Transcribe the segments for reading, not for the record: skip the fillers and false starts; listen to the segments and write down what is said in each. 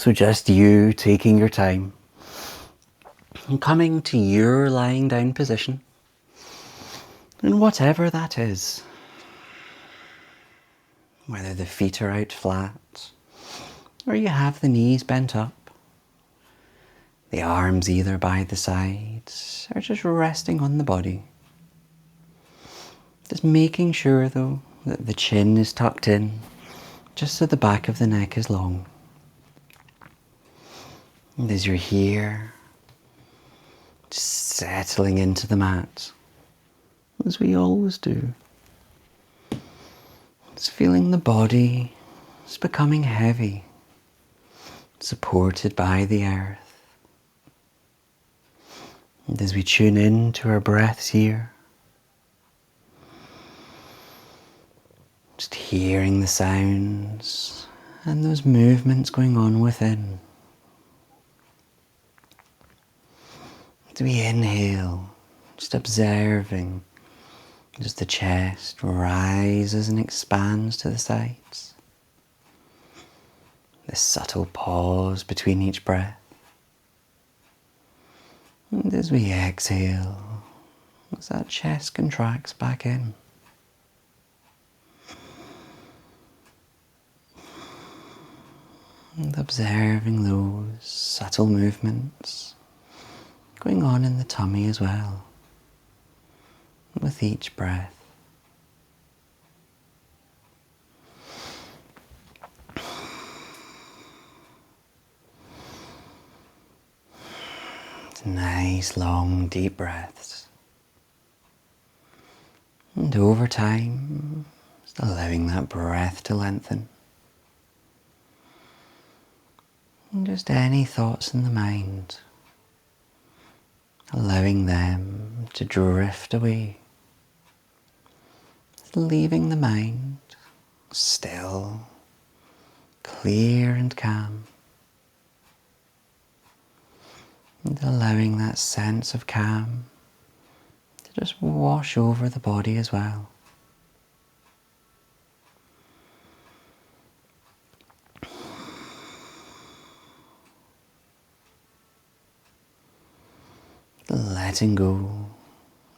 So just you taking your time and coming to your lying down position, and whatever that is, whether the feet are out flat or you have the knees bent up, the arms either by the sides or just resting on the body. Just making sure though that the chin is tucked in just so the back of the neck is long. And as you're here, just settling into the mat, as we always do. It's feeling the body is becoming heavy, supported by the earth. And as we tune in to our breaths here, just hearing the sounds and those movements going on within. As we inhale, just observing as the chest rises and expands to the sides. This subtle pause between each breath. And as we exhale, as that chest contracts back in. And observing those subtle movements going on in the tummy as well, with each breath. It's nice, long, deep breaths. And over time, just allowing that breath to lengthen. And just any thoughts in the mind, allowing them to drift away. Just leaving the mind still, clear and calm. And allowing that sense of calm to just wash over the body as well. Letting go,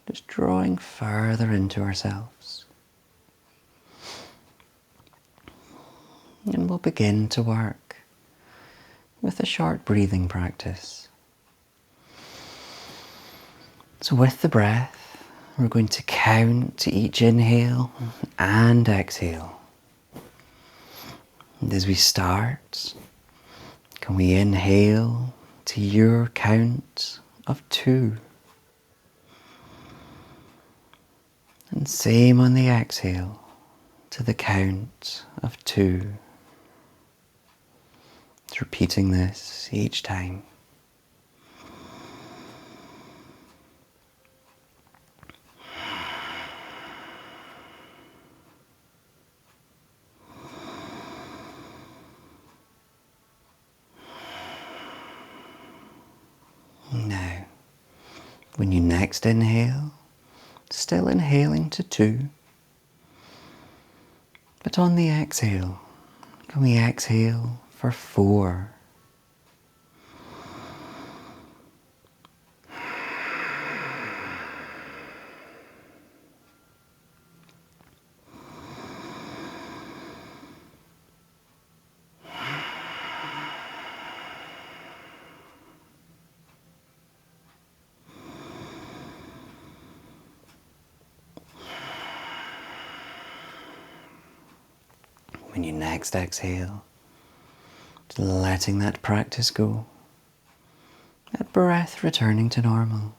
just drawing further into ourselves. And we'll begin to work with a short breathing practice. So with the breath, we're going to count to each inhale and exhale. And as we start, can we inhale to your count of 2? And same on the exhale to the count of 2. Just repeating this each time. Now, when you next inhale, still inhaling to 2, but on the exhale, can we exhale for 4? When you next exhale, just letting that practice go, that breath returning to normal.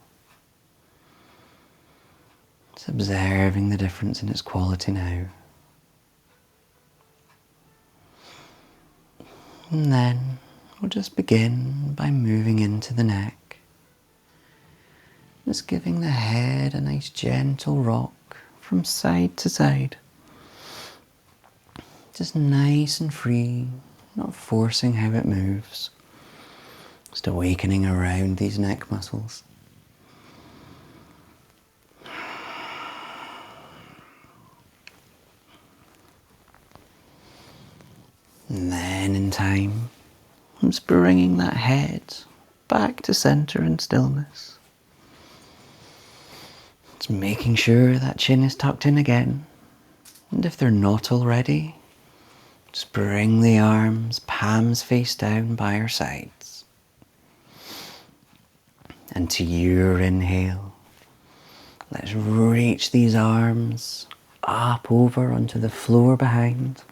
Just observing the difference in its quality now. And then we'll just begin by moving into the neck. Just giving the head a nice gentle rock from side to side. Just nice and free, not forcing how it moves. Just awakening around these neck muscles. And then in time, Just bringing that head back to center and stillness. Just making sure that chin is tucked in again. And if they're not already, just bring the arms, palms face down by our sides. And to your inhale, let's reach these arms up over onto the floor behind.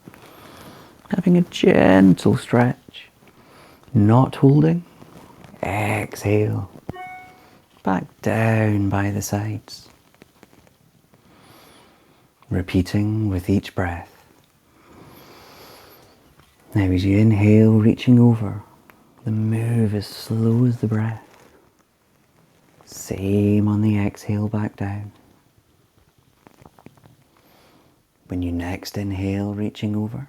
Having a gentle stretch, not holding. Exhale, back down by the sides. Repeating with each breath. Now as you inhale, reaching over, the move as slow as the breath. Same on the exhale, back down. When you next inhale, reaching over,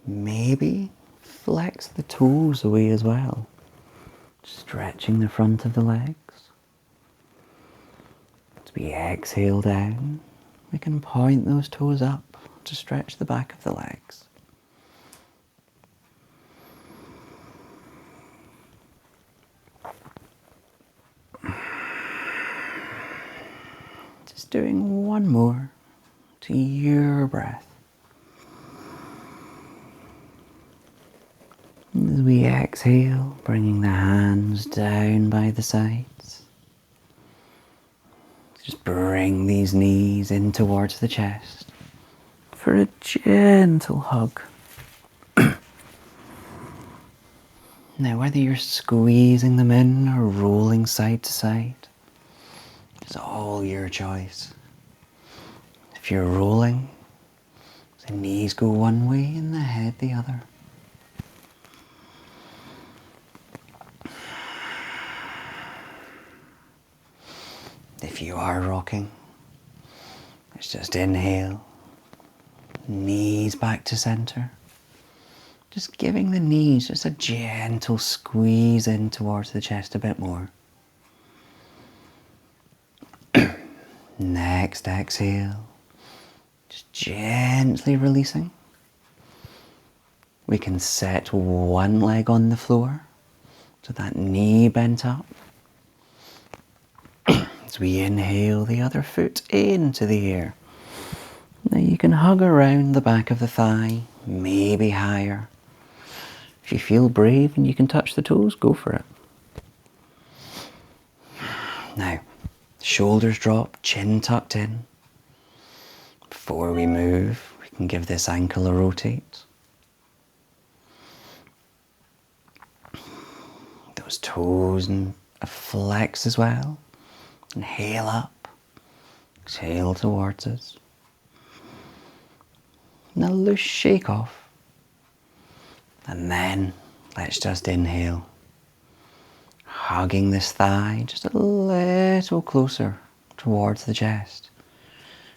maybe flex the toes away as well, stretching the front of the legs. As we exhale down, we can point those toes up to stretch the back of the legs. Just doing one more to your breath. As we exhale, bringing the hands down by the sides. Just bring these knees in towards the chest for a gentle hug. Now, whether you're squeezing them in or rolling side to side, it's all your choice. If you're rolling, the knees go one way and the head the other. If you are rocking, let's just inhale, knees back to center. Just giving the knees just a gentle squeeze in towards the chest a bit more. Next exhale, just gently releasing. We can set one leg on the floor, so that knee bent up. As we inhale, the other foot into the air. Now you can hug around the back of the thigh, maybe higher. If you feel brave and you can touch the toes, go for it. Now, shoulders drop, chin tucked in. Before we move, we can give this ankle a rotate. Those toes and a flex as well. Inhale up, exhale towards us. Now loose shake off. And then let's just inhale. Hugging this thigh just a little closer towards the chest.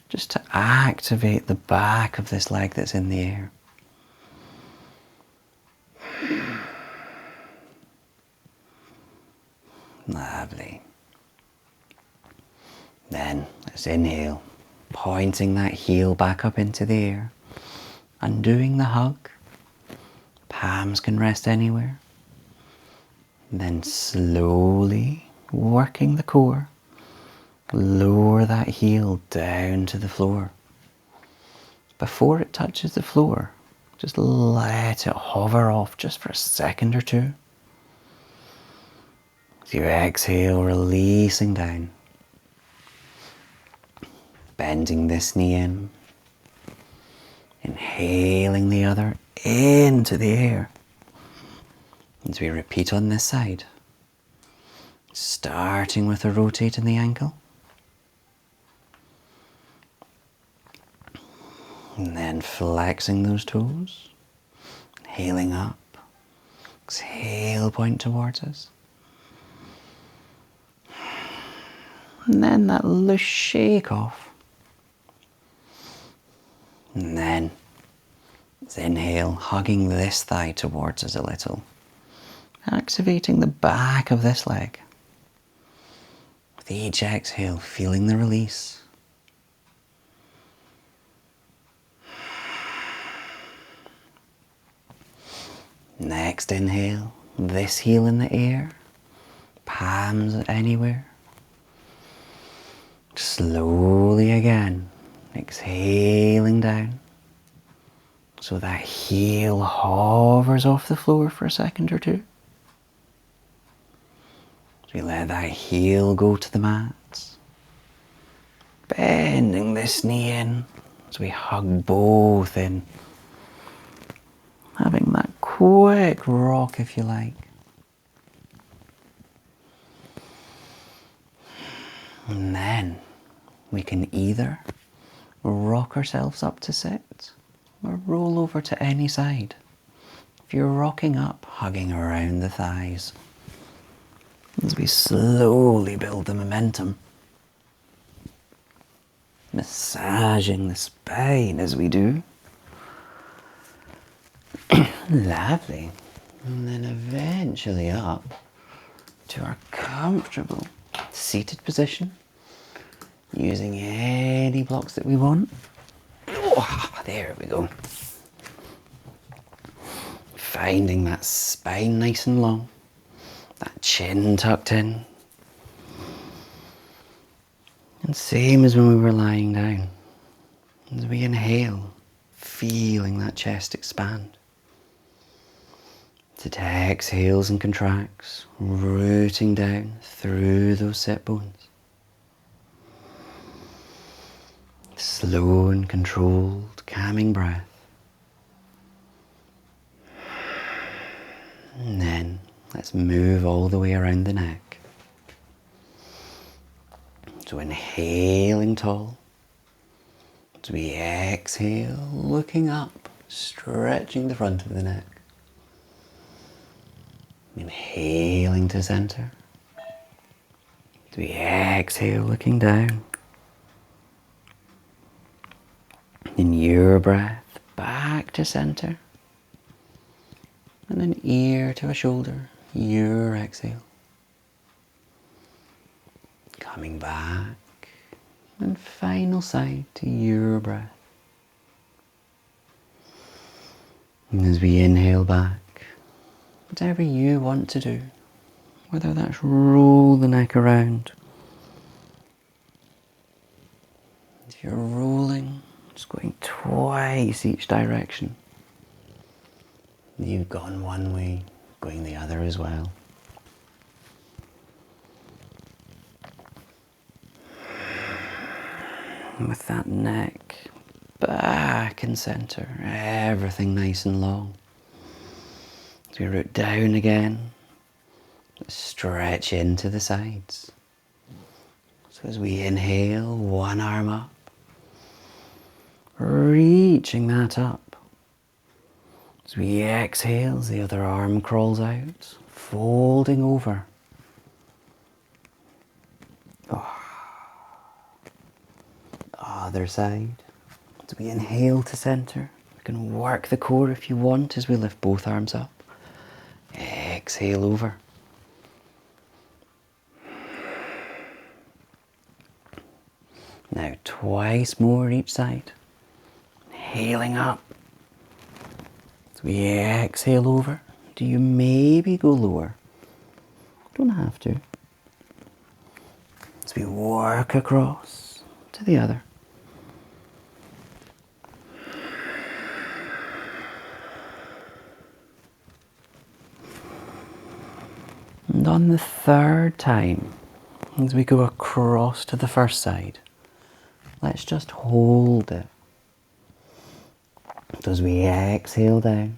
Just to activate the back of this leg that's in the air. Lovely. Then let's inhale, pointing that heel back up into the air, undoing the hug. Palms can rest anywhere. Then slowly working the core, lower that heel down to the floor. Before it touches the floor, just let it hover off just for a second or two. As you exhale, releasing down. Bending this knee in, inhaling the other into the air. As we repeat on this side, starting with a rotate in the ankle, and then flexing those toes, inhaling up, exhale, point towards us. And then that loose shake off. And then let's inhale, hugging this thigh towards us a little. Activating the back of this leg. With each exhale, feeling the release. Next inhale, this heel in the air, palms anywhere. Slowly again, exhaling down. So that heel hovers off the floor for a second or two. So we let that heel go to the mat. Bending this knee in as we hug both in. Having that quick rock if you like. And then we can either rock ourselves up to sit or roll over to any side. If you're rocking up, hugging around the thighs as we slowly build the momentum. Massaging the spine as we do. Lovely. And then eventually up to our comfortable seated position, using any blocks that we want. Oh, there we go. Finding that spine nice and long, that chin tucked in. And same as when we were lying down. As we inhale, feeling that chest expand. As it exhales and contracts, rooting down through those sit bones. Slow and controlled, calming breath. And then let's move all the way around the neck. So inhaling tall. As we exhale, looking up, stretching the front of the neck. Inhaling to center. As we exhale, looking down. In your breath, back to center. And an ear to a shoulder, your exhale. Coming back. And final side to your breath. And as we inhale back, whatever you want to do, whether that's roll the neck around. If you're rolling, just going twice each direction. You've gone one way, going the other as well. And with that neck back and center, everything nice and long. As we root down again, stretch into the sides. So as we inhale, one arm up, reaching that up. As we exhale, the other arm crawls out, folding over. Other side. As we inhale to center, you can work the core if you want as we lift both arms up. Exhale over. Now twice more each side. Inhaling up. As we exhale over, do you maybe go lower? Don't have to. As we work across to the other. And on the third time, as we go across to the first side, let's just hold it. So as we exhale down,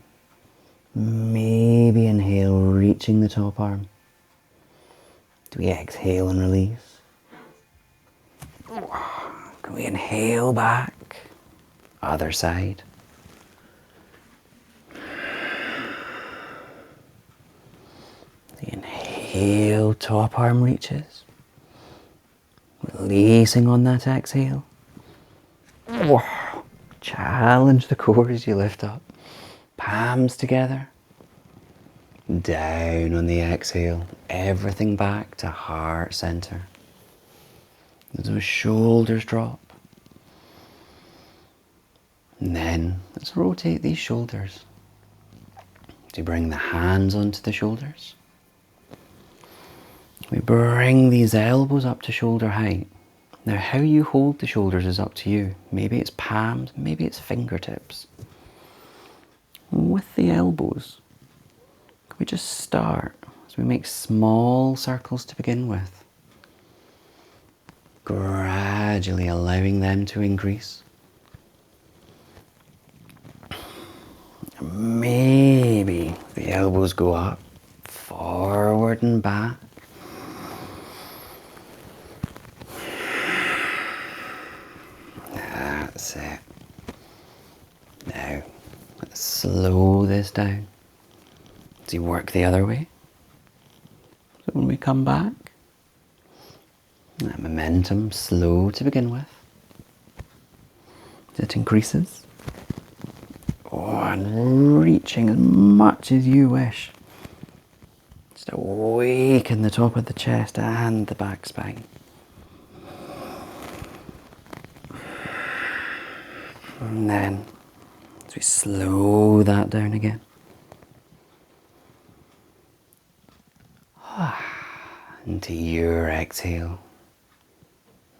maybe inhale, reaching the top arm. Do we exhale and release? Can we inhale back? Other side. Inhale, top arm reaches. Releasing on that exhale. Challenge the core as you lift up. Palms together. Down on the exhale. Everything back to heart center. As those shoulders drop. And then let's rotate these shoulders. To bring the hands onto the shoulders. We bring these elbows up to shoulder height. Now how you hold the shoulders is up to you. Maybe it's palms, maybe it's fingertips. With the elbows, can we just start as we make small circles to begin with? Gradually allowing them to increase. Maybe the elbows go up, forward and back. That's it. Now, let's slow this down. So you work the other way. So when we come back, that momentum slow to begin with. It increases. Oh, and reaching as much as you wish. Just awaken the top of the chest and the back spine. And then, as we slow that down again. Into your exhale,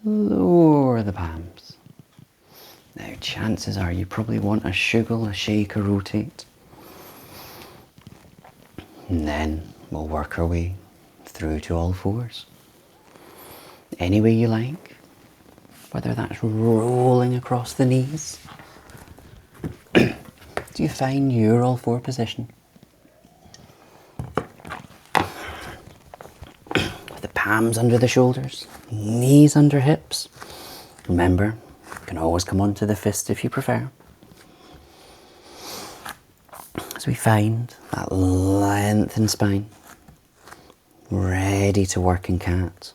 lower the palms. Now chances are you probably want a shuggle, a shake, a rotate. And then we'll work our way through to all fours. Any way you like, whether that's rolling across the knees. Do you find your all four position? With the palms under the shoulders, knees under hips. Remember, you can always come onto the fist if you prefer. As we find that lengthened spine, ready to work in cat.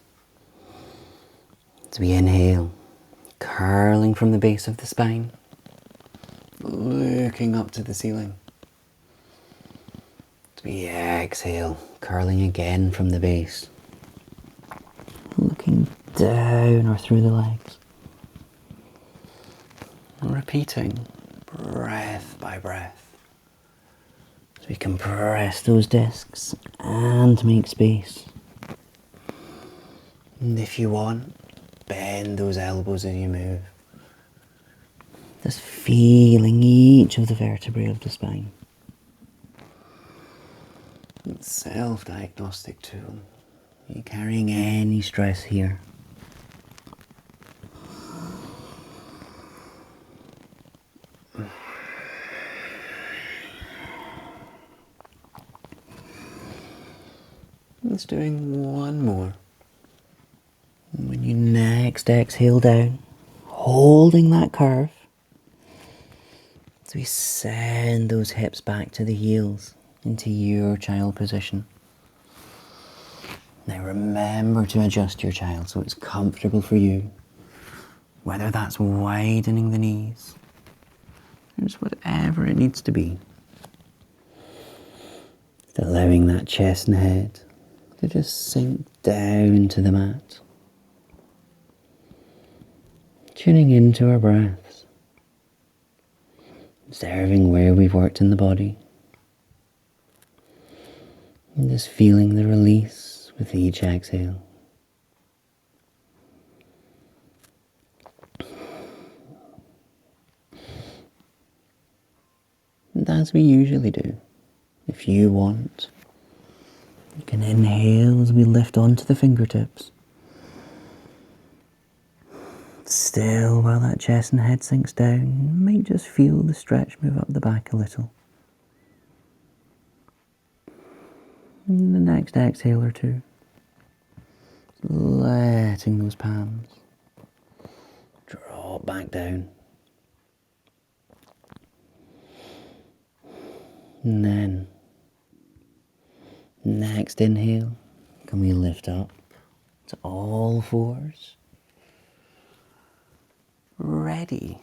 As we inhale, curling from the base of the spine, looking up to the ceiling. As we exhale, curling again from the base, looking down or through the legs. And repeating breath by breath. As we compress those discs and make space. And if you want, bend those elbows as you move. Just feeling each of the vertebrae of the spine. Self-diagnostic tool. Are you carrying any stress here? Let's doing one more. When you next exhale down, holding that curve, as we send those hips back to the heels into your child position. Now remember to adjust your child so it's comfortable for you, whether that's widening the knees, or just whatever it needs to be. Just allowing that chest and head to just sink down to the mat. Tuning into our breaths, observing where we've worked in the body, and just feeling the release with each exhale. And as we usually do, if you want, you can inhale as we lift onto the fingertips. Still, while that chest and head sinks down, you might just feel the stretch move up the back a little. And the next exhale or two, letting those palms drop back down. And then, next inhale, can we lift up to all fours? Ready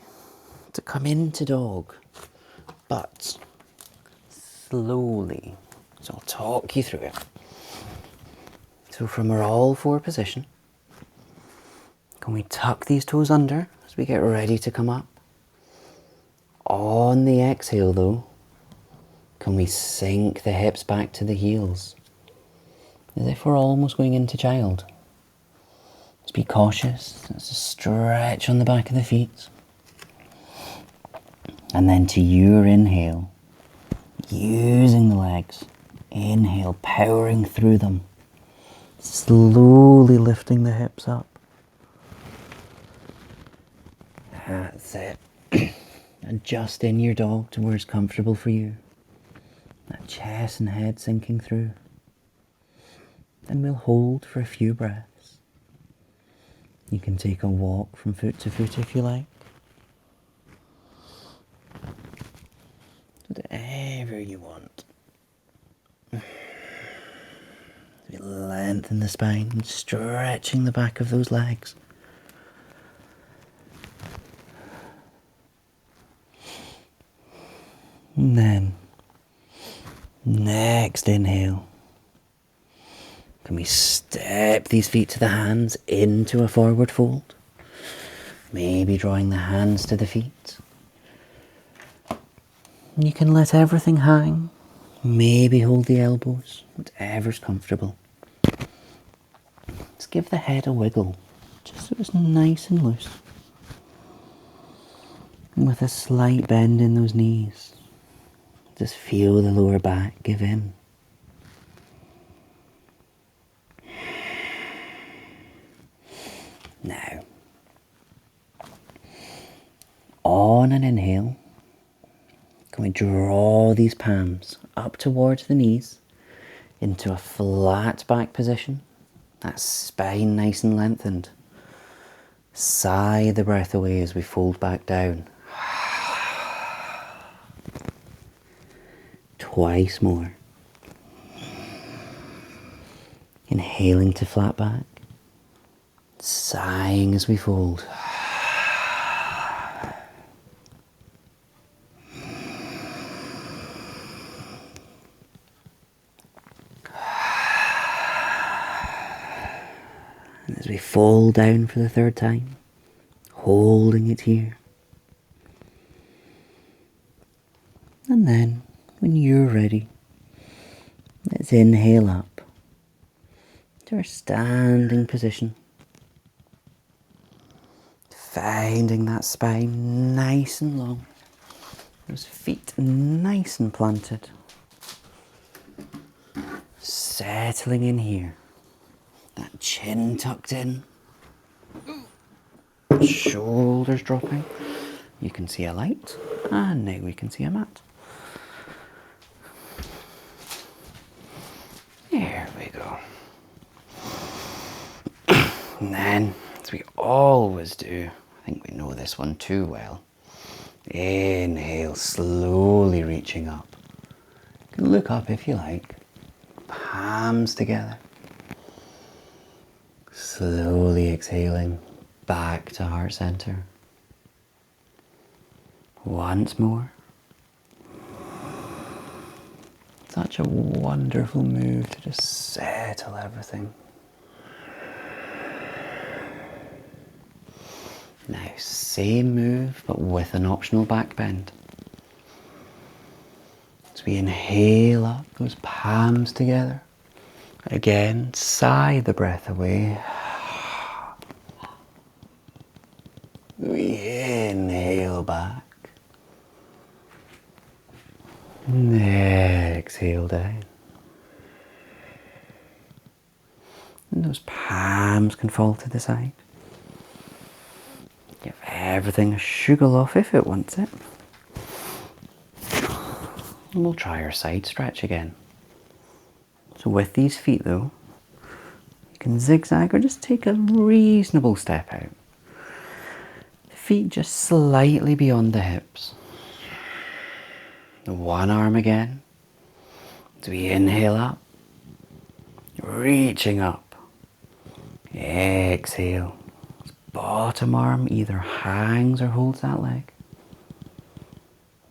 to come into dog, but slowly. So I'll talk you through it. So from our all four position, can we tuck these toes under as we get ready to come up? On the exhale though, can we sink the hips back to the heels, as if we're almost going into child. Just be cautious. There's a stretch on the back of the feet. And then to your inhale, using the legs, inhale, powering through them, slowly lifting the hips up. That's it. Adjust in your dog to where it's comfortable for you. That chest and head sinking through. Then we'll hold for a few breaths. You can take a walk from foot to foot if you like. Whatever you want. Lengthen the spine, stretching the back of those legs. And then, next inhale. Can we step these feet to the hands into a forward fold? Maybe drawing the hands to the feet. You can let everything hang. Maybe hold the elbows, whatever's comfortable. Just give the head a wiggle, just so it's nice and loose. And with a slight bend in those knees, just feel the lower back give in. Now, on an inhale, can we draw these palms up towards the knees into a flat back position? That spine nice and lengthened. Sigh the breath away as we fold back down. Twice more. Inhaling to flat back. Sighing as we fold. And as we fall down for the third time, holding it here. And then, when you're ready, let's inhale up to our standing position. Finding that spine nice and long, those feet nice and planted. Settling in here. That chin tucked in, shoulders dropping. You can see a light, and now we can see a mat. There we go. And then, as we always do, I think we know this one too well. Inhale, slowly reaching up. You can look up if you like. Palms together. Slowly exhaling back to heart center. Once more. Such a wonderful move to just settle everything. Now, same move, but with an optional back bend. As we inhale up, those palms together. Again, sigh the breath away. We inhale back. And exhale down. And those palms can fall to the side. Give everything a sugar off if it wants it. And we'll try our side stretch again. So with these feet though, you can zigzag or just take a reasonable step out. Feet just slightly beyond the hips. One arm again. As we inhale up, reaching up. Exhale. Bottom arm either hangs or holds that leg.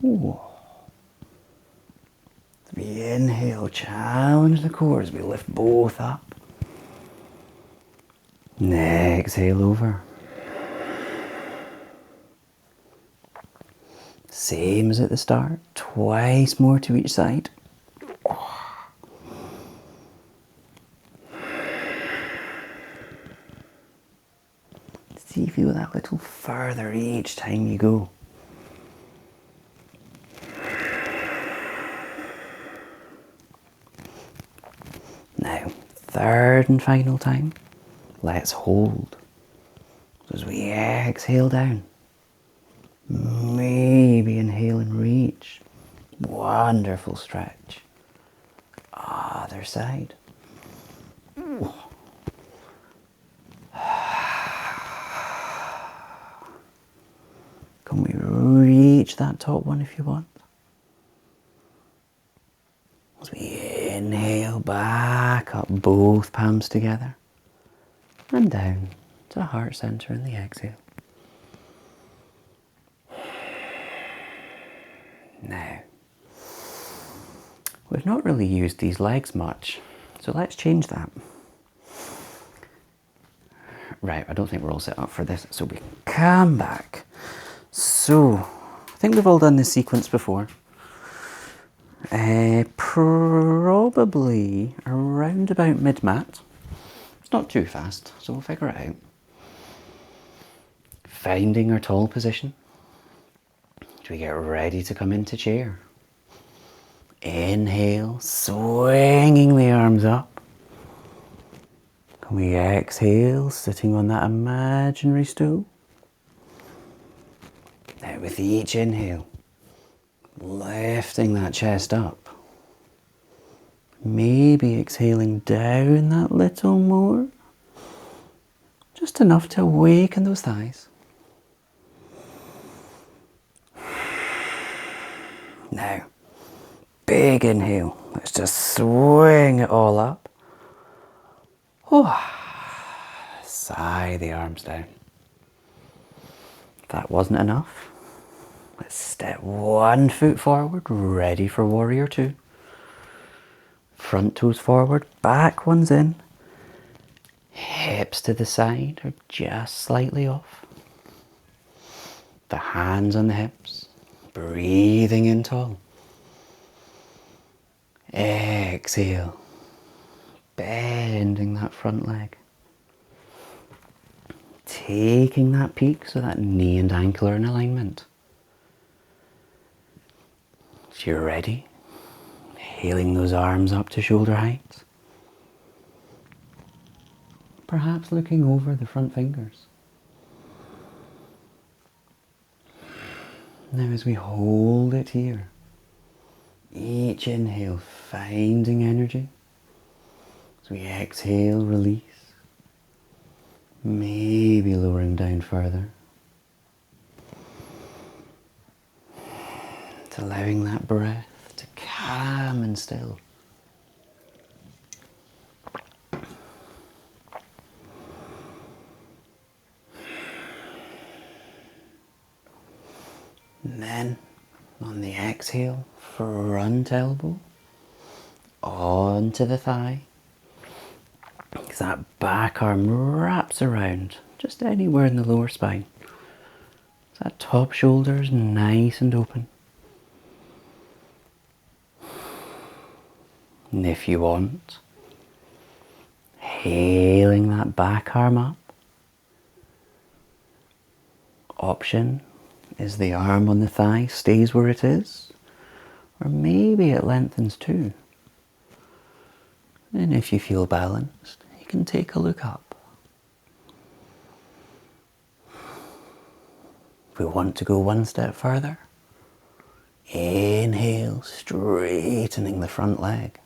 Ooh. As we inhale, challenge the core as we lift both up. And exhale over. Same as at the start, twice more to each side. See if you go that little further each time you go. Now, third and final time, let's hold. So as we exhale down, maybe inhale and reach. Wonderful stretch. Other side. Can we reach that top one if you want? As we inhale back up, both palms together, and down to heart center in the exhale. Now, we've not really used these legs much, so let's change that. Right, I don't think we're all set up for this, so we come back. So, I think we've all done this sequence before. Probably around about mid-mat. It's not too fast, so we'll figure it out. Finding our tall position. Do we get ready to come into chair? Inhale, swinging the arms up. Can we exhale, sitting on that imaginary stool? Now with each inhale, lifting that chest up. Maybe exhaling down that little more. Just enough to awaken those thighs. Now, big inhale. Let's just swing it all up. Oh. Sigh the arms down. If that wasn't enough, let's step one foot forward, ready for warrior two. Front toes forward, back one's in. Hips to the side or just slightly off. The hands on the hips, breathing in tall. Exhale, bending that front leg. Taking that peak so that knee and ankle are in alignment. If you're ready, inhaling those arms up to shoulder height. Perhaps looking over the front fingers. Now as we hold it here, each inhale finding energy. As we exhale, release. Maybe lowering down further. It's allowing that breath to calm and still. And then on the exhale, front elbow onto the thigh. As that back arm wraps around just anywhere in the lower spine. So that top shoulder is nice and open. And if you want, hailing that back arm up. Option is the arm on the thigh stays where it is, or maybe it lengthens too. And if you feel balanced, you can take a look up. If we want to go one step further, inhale, straightening the front leg.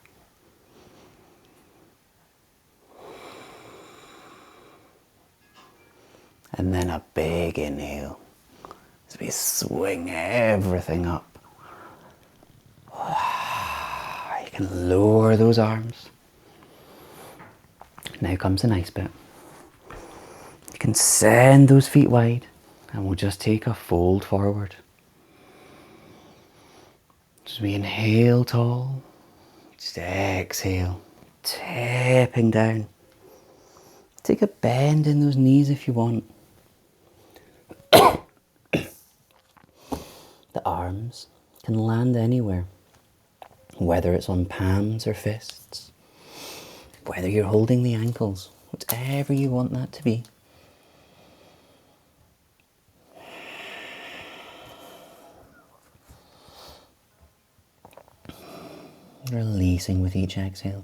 And then a big inhale as we swing everything up. You can lower those arms. Now comes the nice bit. You can send those feet wide and we'll just take a fold forward. As we inhale tall, just exhale, tipping down. Take a bend in those knees if you want. The arms can land anywhere, whether it's on palms or fists, whether you're holding the ankles, whatever you want that to be. Releasing with each exhale.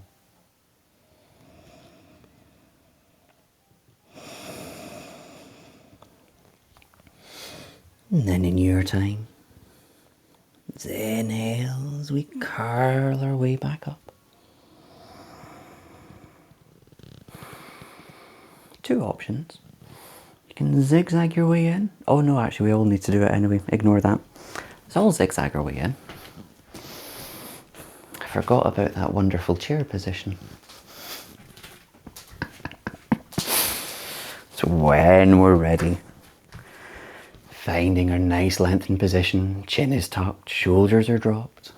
And then in your time, let's inhale as we curl our way back up. 2 options. You can zigzag your way in. Oh no, actually we all need to do it anyway. Ignore that. So I'll zigzag our way in. I forgot about that wonderful chair position. So when we're ready, finding our nice lengthened position, chin is tucked, shoulders are dropped.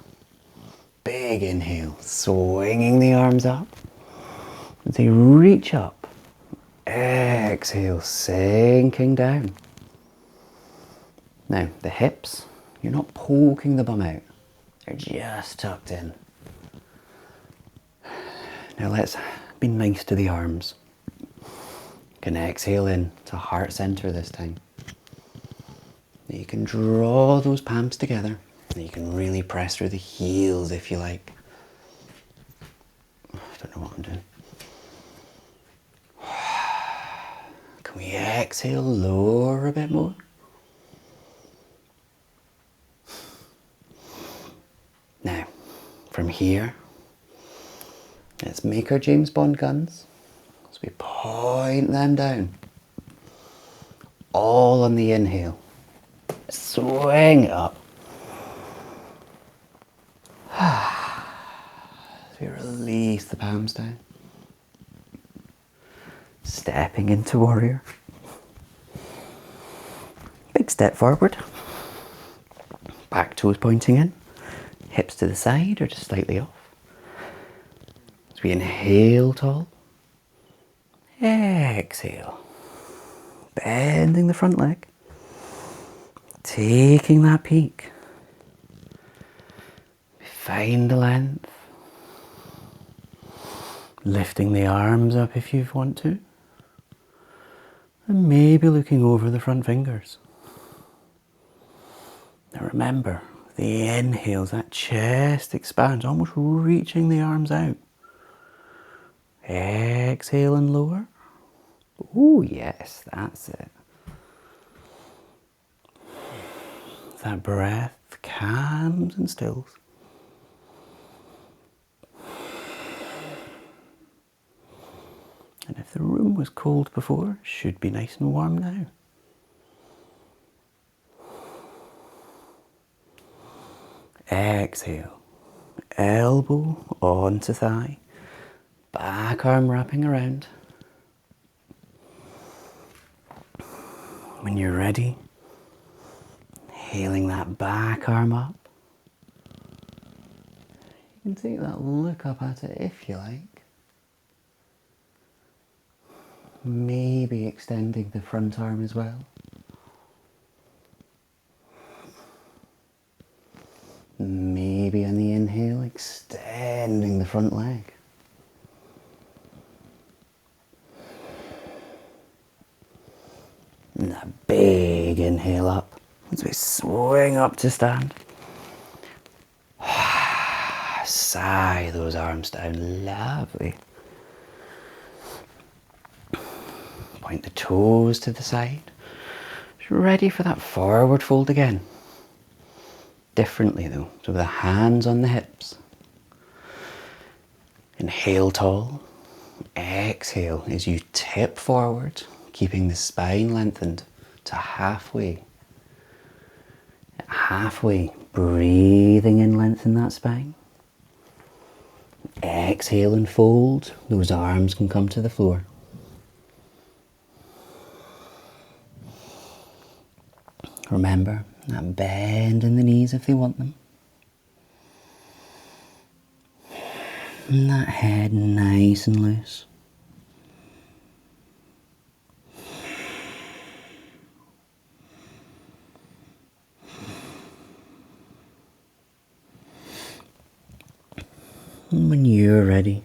Big inhale, swinging the arms up as they reach up. Exhale, sinking down. Now, the hips, you're not poking the bum out. They're just tucked in. Now let's be nice to the arms. You can exhale in to heart center this time. Now you can draw those palms together. And you can really press through the heels if you like. I don't know what I'm doing. Can we exhale, lower a bit more? Now, from here, let's make our James Bond guns. So we point them down. All on the inhale. Swing it up. So we release the palms down. Stepping into warrior. Big step forward. Back toes pointing in. Hips to the side or just slightly off. As we inhale tall. Exhale. Bending the front leg. Taking that peak. Find the length. Lifting the arms up if you want to. And maybe looking over the front fingers. Now remember, the inhales, that chest expands, almost reaching the arms out. Exhale and lower. Oh yes, that's it. That breath calms and stills. And if the room was cold before, it should be nice and warm now. Exhale. Elbow onto thigh. Back arm wrapping around. When you're ready, inhaling that back arm up. You can take that look up at it if you like. Maybe extending the front arm as well. Maybe on the inhale, extending the front leg. And that big inhale up as we swing up to stand. Sigh those arms down, lovely. Point the toes to the side. Just ready for that forward fold again. Differently though, so with the hands on the hips. Inhale tall. Exhale as you tip forward, keeping the spine lengthened to halfway. Halfway, breathing in, lengthen that spine. Exhale and fold. Those arms can come to the floor. Remember, that bend in the knees if they want them. And that head nice and loose. And when you're ready,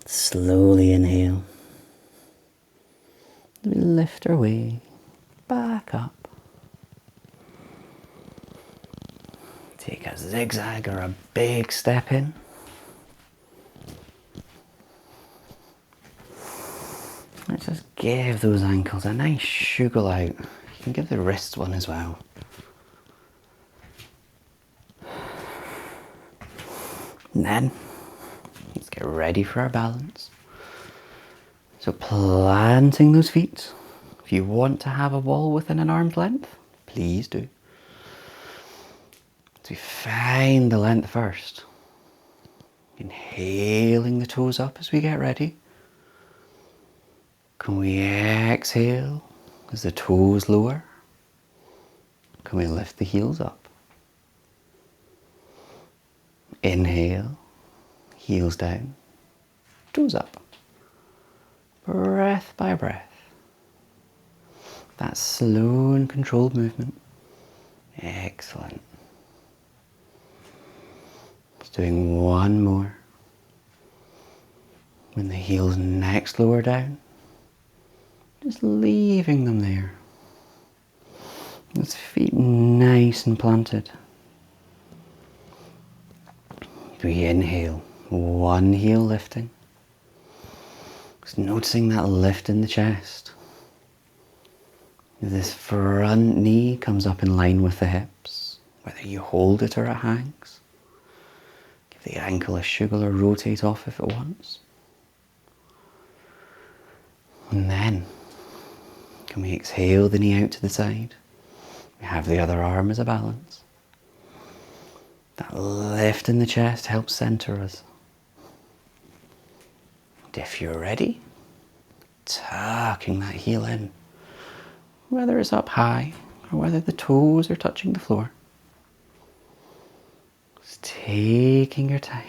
slowly inhale. We lift our way back up. Take a zigzag or a big step in. Let's just give those ankles a nice shugle out. You can give the wrists one as well. And then, let's get ready for our balance. So planting those feet. If you want to have a wall within an arm's length, please do. So we find the length first. Inhaling the toes up as we get ready. Can we exhale as the toes lower? Can we lift the heels up? Inhale, heels down, toes up. Breath by breath. That slow and controlled movement. Excellent. Just doing one more. When the heels next lower down, just leaving them there. Those feet nice and planted. We inhale, one heel lifting. Just noticing that lift in the chest. This front knee comes up in line with the hips, whether you hold it or it hangs. Give the ankle a shugle or rotate off if it wants. And then, can we exhale the knee out to the side? We have the other arm as a balance. That lift in the chest helps center us. And if you're ready, tucking that heel in, whether it's up high or whether the toes are touching the floor. Just taking your time.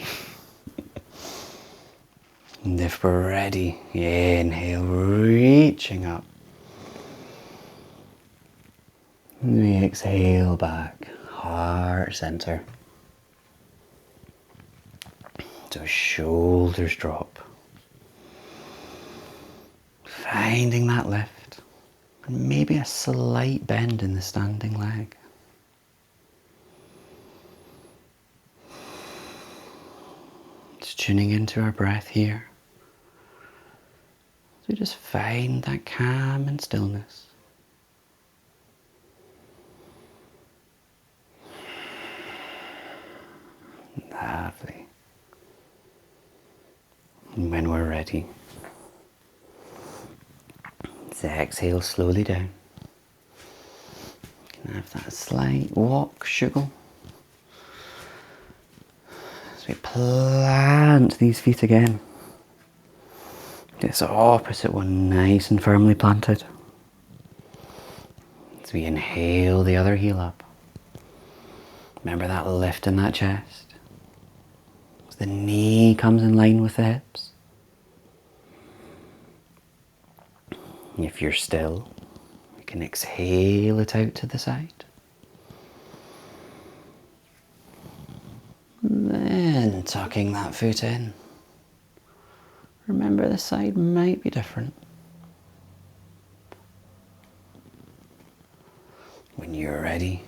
And if we're ready, inhale, reaching up. And we exhale back, heart center. So shoulders drop. Finding that lift. And maybe a slight bend in the standing leg. Just tuning into our breath here. So just find that calm and stillness. Lovely. And when we're ready, let's exhale slowly down. You can have that slight walk, shugle. As we plant these feet again. This opposite one nice and firmly planted. As we inhale the other heel up. Remember that lift in that chest. As the knee comes in line with the hips. If you're still, you can exhale it out to the side. Then tucking that foot in. Remember the side might be different. When you're ready,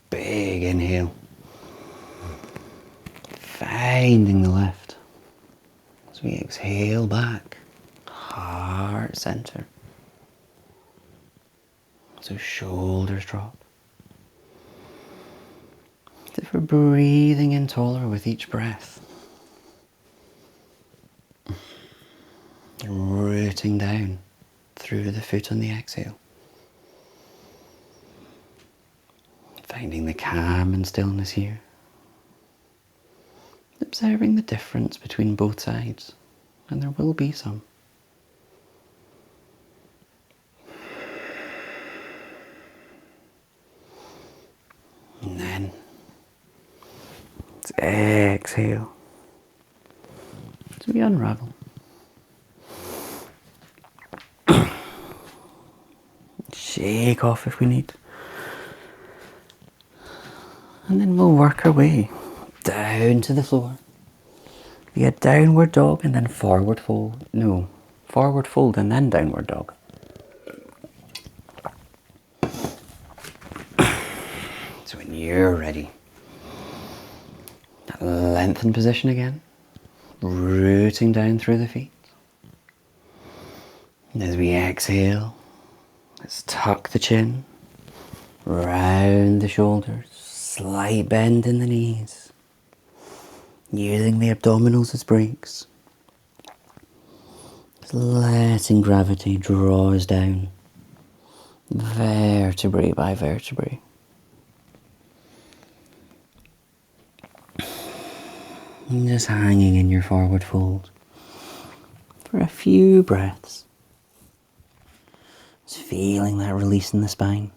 big inhale. Finding the lift. As we exhale back, heart center. So shoulders drop. As if we're breathing in taller with each breath. Rooting down through the foot on the exhale. Finding the calm and stillness here. Observing the difference between both sides, and there will be some. And then let's exhale as we unravel. Shake off if we need. And then we'll work our way down to the floor. Be a downward dog and then forward fold. No, forward fold and then downward dog. So when you're ready, that lengthened position again, rooting down through the feet. And as we exhale, let's tuck the chin, round the shoulders, slight bend in the knees, using the abdominals as brakes. Just letting gravity draw us down, vertebrae by vertebrae. And just hanging in your forward fold for a few breaths. Just feeling that release in the spine.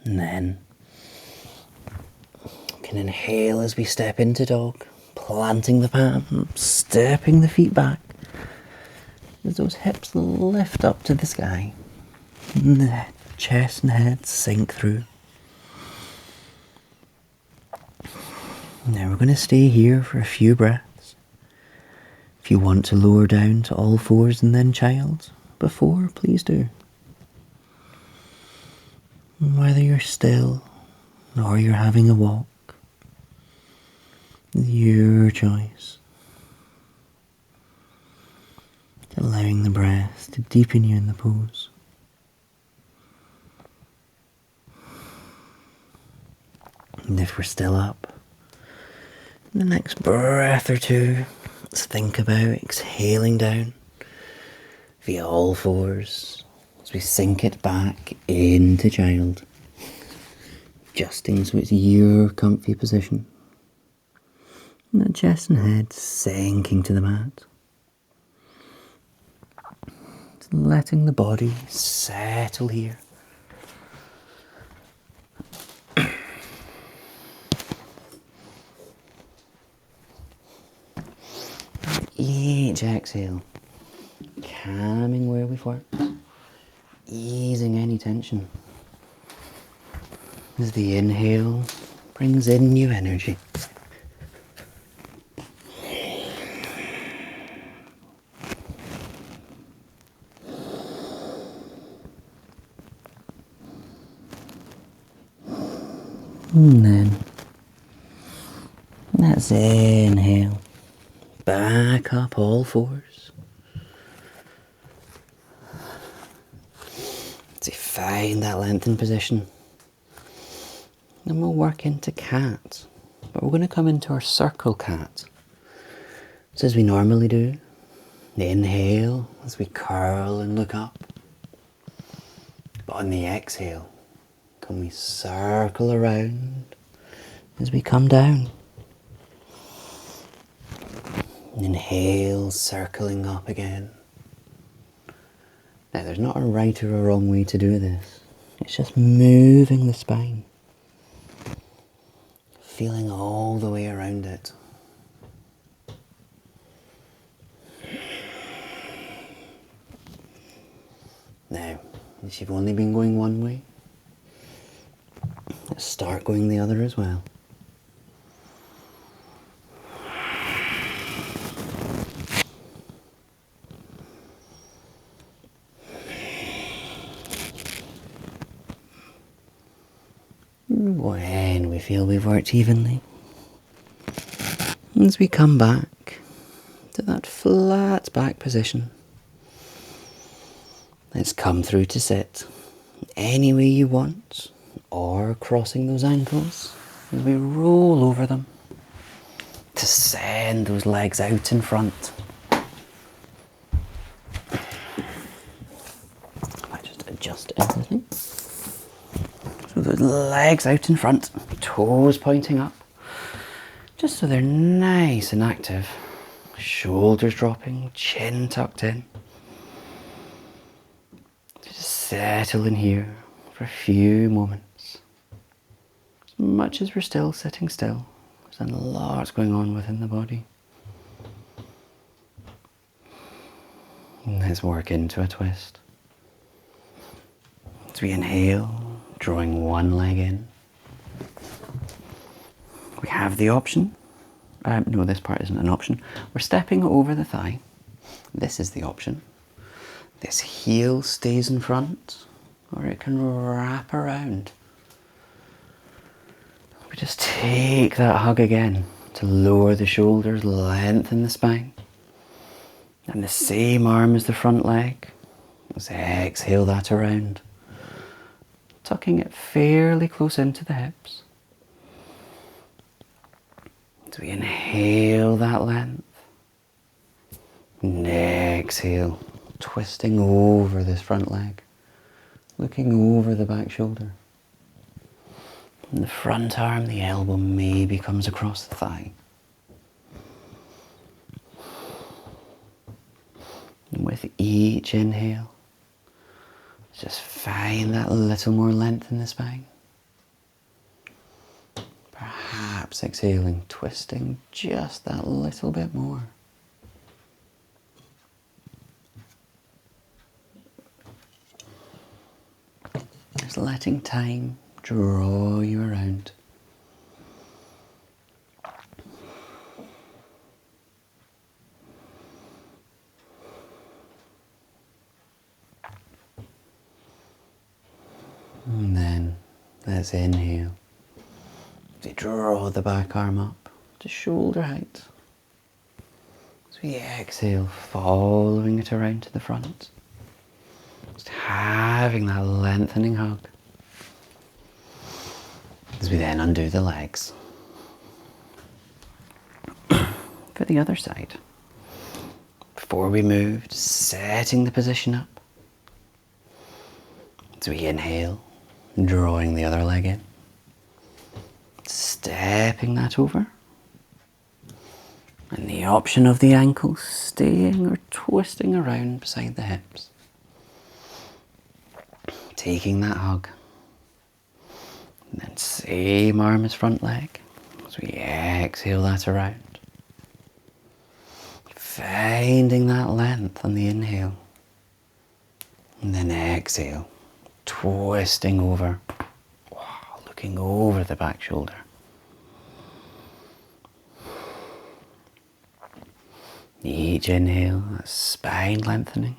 And then we can inhale as we step into dog, planting the palms, stepping the feet back as those hips lift up to the sky. And the chest and head sink through. Now we're going to stay here for a few breaths. If you want to lower down to all fours and then child before, please do. Whether you're still or you're having a walk, it's your choice. Allowing the breath to deepen you in the pose. And if we're still up, the next breath or two, let's think about exhaling down via all fours as we sink it back into child, adjusting so it's your comfy position. And the chest and head sinking to the mat. Just letting the body settle here. Each exhale, calming where we've worked, easing any tension. As the inhale brings in new energy. And then let's inhale. Back up all fours. So find that lengthened position. Then we'll work into cat. But we're going to come into our circle cat. So as we normally do, inhale as we curl and look up. But on the exhale, can we circle around as we come down? Inhale, circling up again. Now there's not a right or a wrong way to do this. It's just moving the spine. Feeling all the way around it. Now, if you've only been going one way, let's start going the other as well. When we feel we've worked evenly, as we come back to that flat back position, let's come through to sit any way you want, or crossing those ankles as we roll over them to send those legs out in front. I just adjust everything. So those legs out in front, toes pointing up, just so they're nice and active. Shoulders dropping, chin tucked in. Just settle in here for a few moments. As much as we're still sitting still, there's a lot going on within the body. And let's work into a twist. As we inhale, drawing one leg in. We have the option. No, this part isn't an option. We're stepping over the thigh. This is the option. This heel stays in front, or it can wrap around. We just take that hug again to lower the shoulders, lengthen the spine. And the same arm as the front leg. Let's exhale that around. Tucking it fairly close into the hips. As we inhale that length. And exhale, twisting over this front leg. Looking over the back shoulder. And the front arm, the elbow maybe comes across the thigh. And with each inhale, just find that little more length in the spine. Perhaps exhaling, twisting just that little bit more. Just letting time draw you around. And then let's inhale. As we draw the back arm up to shoulder height. As we exhale, following it around to the front. Just having that lengthening hug. As we then undo the legs. For the other side. Before we move, just setting the position up. As we inhale, drawing the other leg in. Stepping that over. And the option of the ankle staying or twisting around beside the hips. Taking that hug. And then same arm as front leg. As we exhale that around. Finding that length on the inhale. And then exhale. Twisting over. Wow, looking over the back shoulder. Each inhale, that spine lengthening.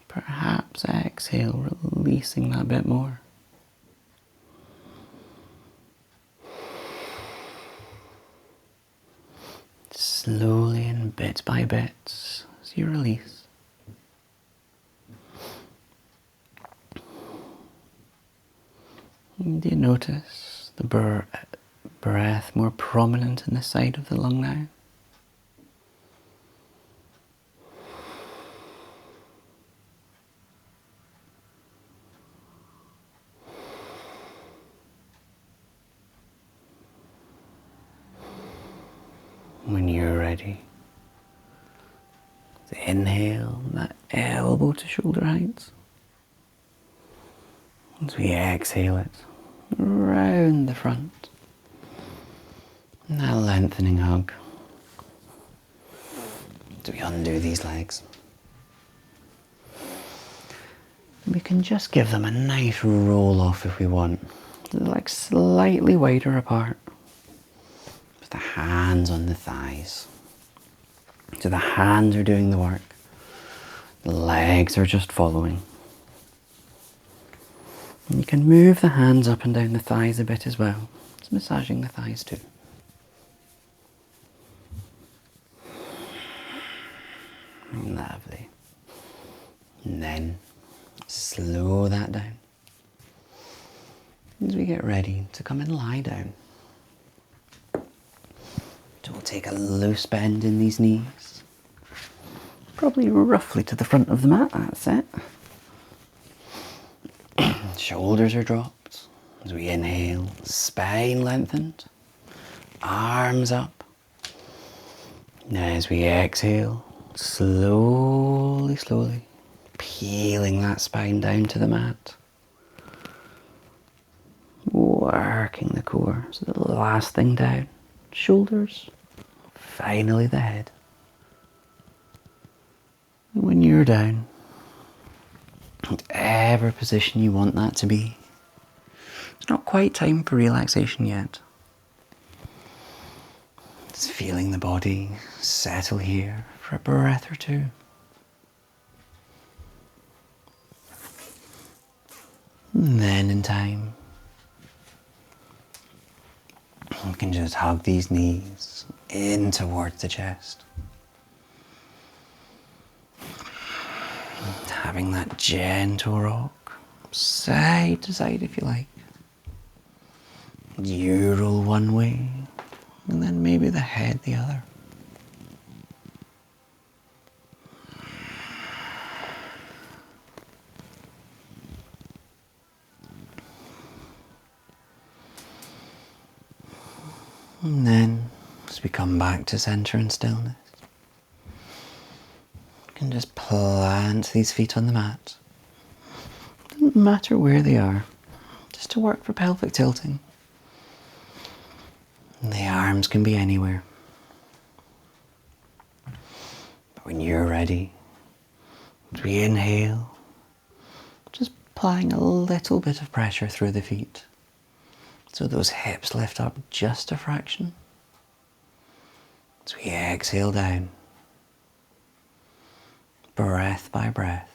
Perhaps exhale, releasing that bit more. Slowly and bit by bit as you release. And do you notice the breath more prominent in the side of the lung now? When you're ready, to inhale that elbow to shoulder height. As we exhale it, round the front. And that lengthening hug. As we undo these legs. We can just give them a nice roll off if we want. They're like slightly wider apart. With the hands on the thighs. So the hands are doing the work. The legs are just following. And you can move the hands up and down the thighs a bit as well. Just massaging the thighs too. Lovely. And then slow that down. As we get ready to come and lie down. So we'll take a loose bend in these knees. Probably roughly to the front of the mat, that's it. Shoulders are dropped. As we inhale, spine lengthened. Arms up. Now as we exhale, slowly, peeling that spine down to the mat. Working the core. So the last thing down. Shoulders. Finally the head. And when you're down, Whatever position you want that to be. It's not quite time for relaxation yet. Just feeling the body settle here for a breath or two. And then in time, you can just hug these knees in towards the chest. Having that gentle rock, side to side if you like. You roll one way, and then maybe the head the other. And then, as we come back to center and stillness, you can just plant these feet on the mat. Doesn't matter where they are, just to work for pelvic tilting. And the arms can be anywhere. But when you're ready, as we inhale, just applying a little bit of pressure through the feet. So those hips lift up just a fraction. As we exhale down, breath by breath.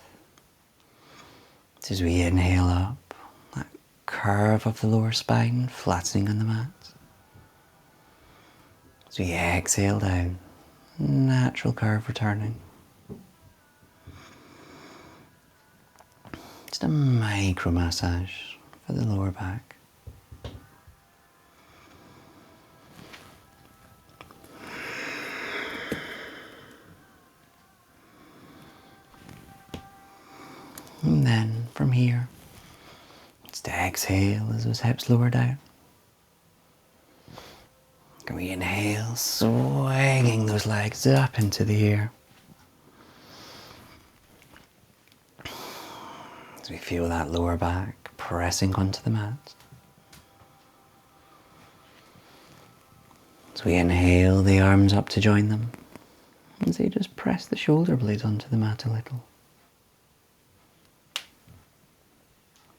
As we inhale up, that curve of the lower spine flattening on the mat. As we exhale down, natural curve returning. Just a micro massage for the lower back. And then from here, just exhale as those hips lower down. Can we inhale, swinging those legs up into the air. As we feel that lower back pressing onto the mat. As we inhale, the arms up to join them. As they just press the shoulder blades onto the mat a little.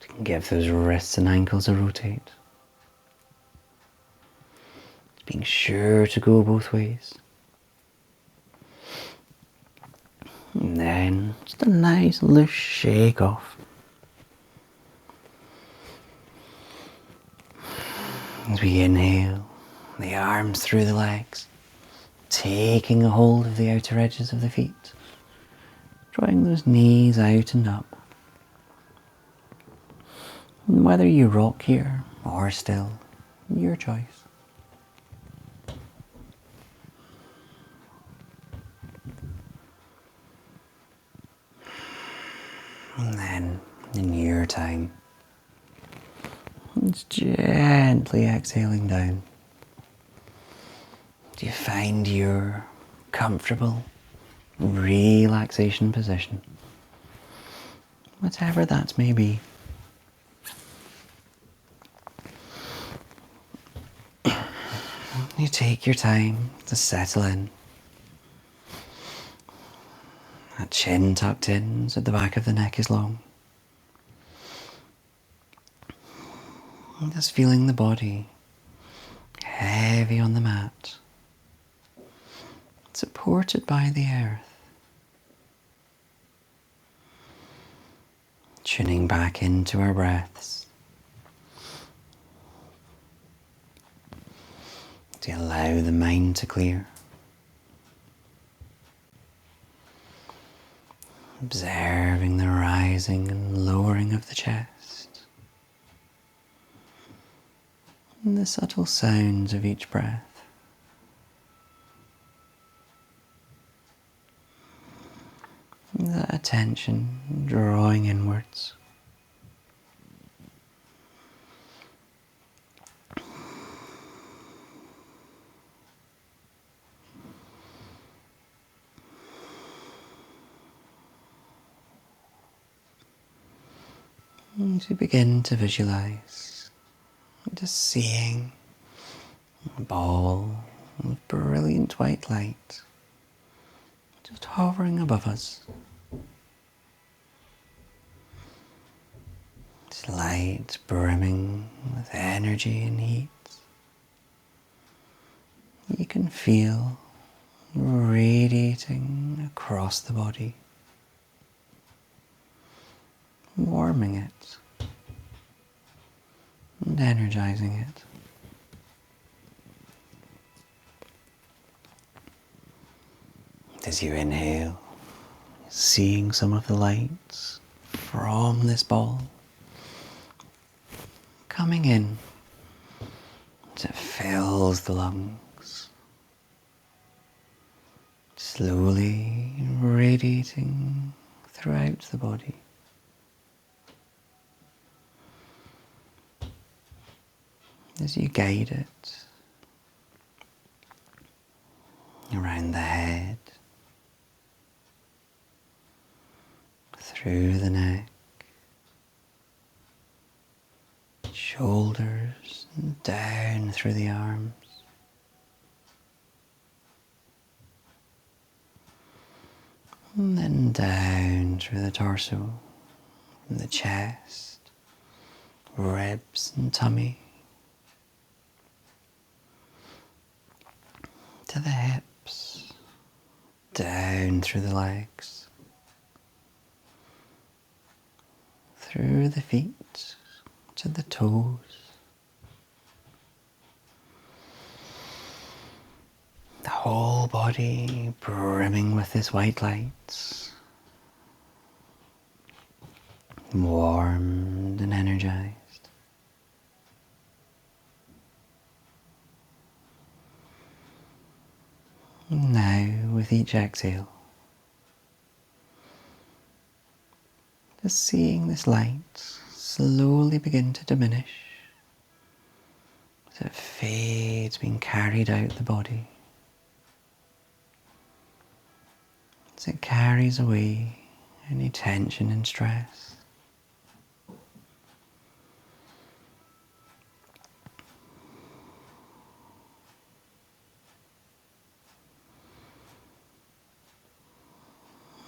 You can give those wrists and ankles a rotate. Being sure to go both ways. And then just a nice loose shake off. As we inhale, the arms through the legs, taking a hold of the outer edges of the feet, drawing those knees out and up. And whether you rock here or still, your choice. And then, in your time, just gently exhaling down. Do you find your comfortable relaxation position? Whatever that may be. You take your time to settle in. That chin tucked in so the back of the neck is long. And just feeling the body heavy on the mat, supported by the earth. Tuning back into our breaths to allow the mind to clear. Observing the rising and lowering of the chest and the subtle sounds of each breath. And that attention drawing inwards. As we begin to visualize, just seeing a ball of brilliant white light just hovering above us. light brimming with energy and heat, you can feel radiating across the body, warming it and energizing it. As you inhale, seeing some of the lights from this ball coming in as it fills the lungs, slowly radiating throughout the body. As you guide it around the head, through the neck, shoulders, and down through the arms. And then down through the torso, from the chest, ribs and tummy, to the hips, down through the legs, through the feet, to the toes, the whole body brimming with this white light, warmed and energized. Now, with each exhale, just seeing this light slowly begin to diminish as it fades, being carried out the body, as it carries away any tension and stress.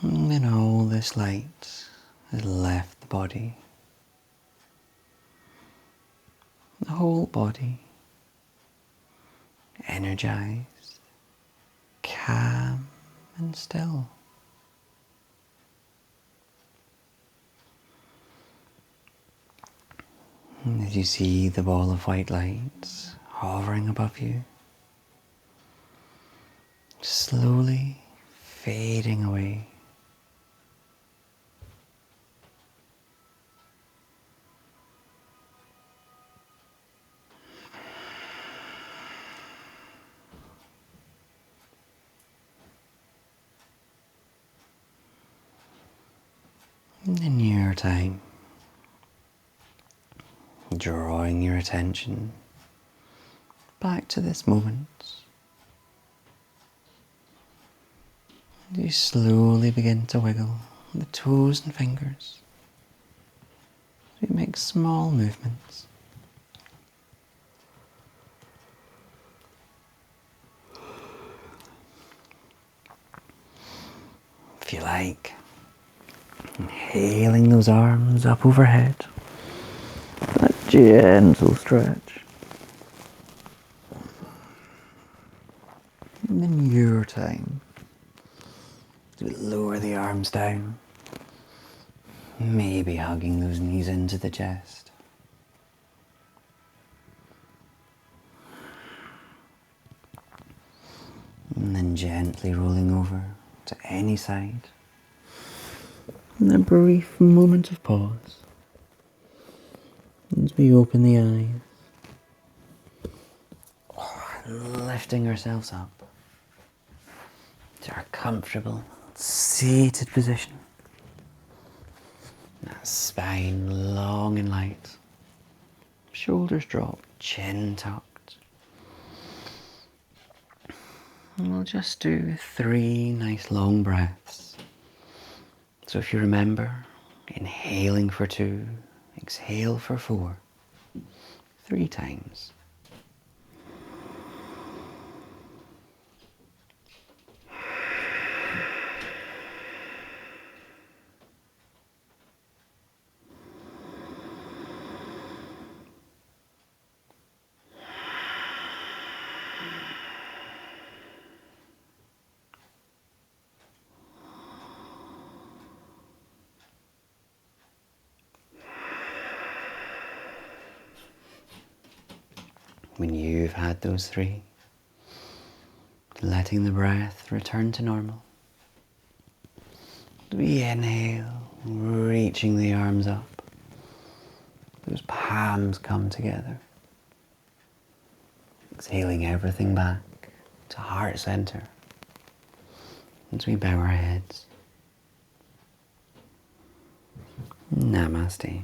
And then all this light has left the body. The whole body energized, calm and still. And as you see the ball of white light hovering above you, slowly fading away. In your time, drawing your attention back to this moment, you slowly begin to wiggle the toes and fingers. You make small movements. If you like, inhaling those arms up overhead, a gentle stretch. And in your time, to lower the arms down, maybe hugging those knees into the chest. And then gently rolling over to any side. And a brief moment of pause as we open the eyes, lifting ourselves up to our comfortable seated position. That spine long and light, shoulders dropped, chin tucked. And we'll just do 3 nice long breaths. So if you remember, inhaling for 2, exhale for 4, 3 times. when you've had those 3, letting the breath return to normal. We inhale, reaching the arms up. Those palms come together. Exhaling everything back to heart center as we bow our heads. Namaste.